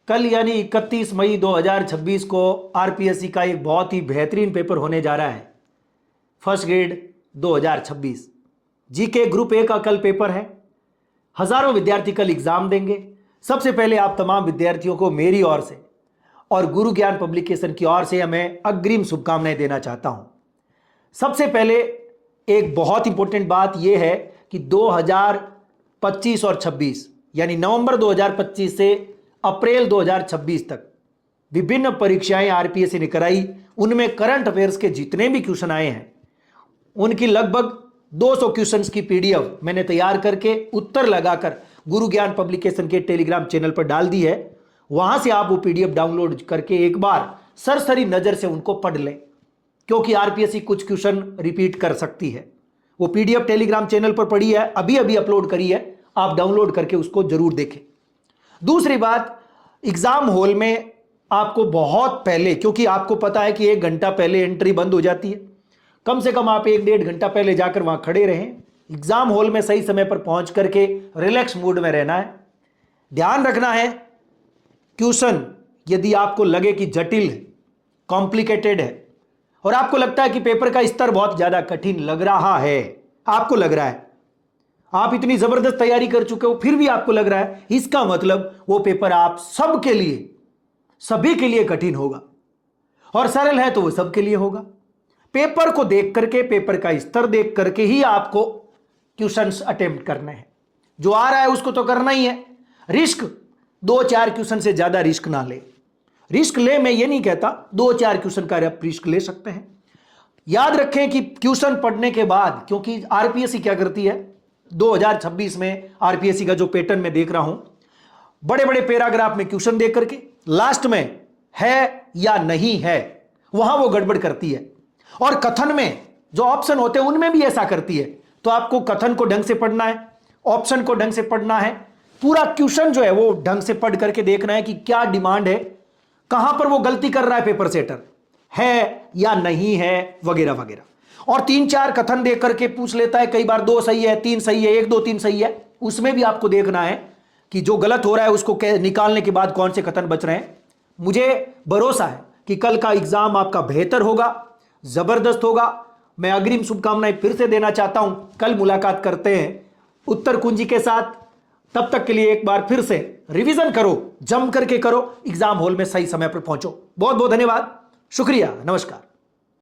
कल यानी 31 मई 2026 को आरपीएससी का एक बहुत ही बेहतरीन पेपर होने जा रहा है। First grade 2026 GK group A का कल पेपर है। हजारों विद्यार्थी कल एग्जाम देंगे। सबसे पहले आप तमाम विद्यार्थियों को मेरी ओर से और गुरु ज्ञान पब्लिकेशन की ओर से मैं अग्रिम शुभकामनाएं देना चाहता हूं। सबसे पहले एक बहुत इंपॉर्टेंट बात यह है कि 2025 और 26 यानी नवंबर 2025 से अप्रैल 2026 तक विभिन्न परीक्षाएं आरपीएससी ने कराई। उनमें करंट अफेयर्स के जितने भी क्वेश्चन आए हैं उनकी लगभग 200 क्वेश्चंस की पीडीएफ मैंने तैयार करके उत्तर लगाकर गुरु ज्ञान पब्लिकेशन के टेलीग्राम चैनल पर डाल दी है। वहां से आप वो पीडीएफ डाउनलोड करके एक बार सरसरी नजर से उनको पढ़ लें, क्योंकि आरपीएससी कुछ क्वेश्चन रिपीट कर सकती है। वो पीडीएफ टेलीग्राम चैनल पर पड़ी है, अभी अभी अपलोड करी है, आप डाउनलोड करके उसको जरूर देखें। दूसरी बात, एग्जाम हॉल में आपको बहुत पहले, क्योंकि आपको पता है कि 1 घंटा पहले एंट्री बंद हो जाती है, कम से कम आप 1-1.5 घंटा पहले जाकर वहां खड़े रहें। एग्जाम हॉल में सही समय पर पहुंच करके रिलैक्स मूड में रहना है। ध्यान रखना है, क्वेश्चन यदि आपको लगे कि जटिल है, कॉम्प्लिकेटेड है और आपको लगता है कि पेपर का स्तर बहुत ज्यादा कठिन लग रहा है, आपको लग रहा है, आप इतनी जबरदस्त तैयारी कर चुके हो फिर भी आपको लग रहा है, इसका मतलब वो पेपर आप सबके लिए, सभी के लिए कठिन होगा। और सरल है तो वो सबके लिए होगा। पेपर को देख करके, पेपर का स्तर देख करके ही आपको क्वेश्चंस अटेम्प्ट करने हैं। जो आ रहा है उसको तो करना ही है। रिस्क 2-4 क्वेश्चन से ज्यादा रिस्क ना ले। रिस्क ले, मैं ये नहीं कहता, 2-4 क्वेश्चन का आप रिस्क ले सकते हैं। याद रखें कि क्वेश्चन पढ़ने के बाद, क्योंकि आरपीएससी क्या करती है 2026 में, आरपीएससी का जो पैटर्न मैं देख रहा हूं, बड़े बड़े पैराग्राफ में क्वेश्चन देख करके लास्ट में है या नहीं है वहां वो गड़बड़ करती है। और कथन में जो ऑप्शन होते हैं उनमें भी ऐसा करती है। तो आपको कथन को ढंग से पढ़ना है, ऑप्शन को ढंग से पढ़ना है, पूरा क्वेश्चन जो है वो ढंग से पढ़ करके देखना है कि क्या डिमांड है, कहां पर वो गलती कर रहा है पेपर सेटर, है या नहीं है, वगैरह वगैरह। और 3-4 कथन देख करके पूछ लेता है, कई बार 2 सही है, 3 सही है, 1-2-3 सही है, उसमें भी आपको देखना है कि जो गलत हो रहा है उसको निकालने के बाद कौन से कथन बच रहे हैं। मुझे भरोसा है कि कल का एग्जाम आपका बेहतर होगा, जबरदस्त होगा। मैं अग्रिम शुभकामनाएं फिर से देना चाहता हूं। कल मुलाकात करते हैं उत्तर कुंजी के साथ। तब तक के लिए एक बार फिर से रिवीजन करो, जम करके करो, एग्जाम हॉल में सही समय पर पहुंचो। बहुत बहुत धन्यवाद, शुक्रिया, नमस्कार।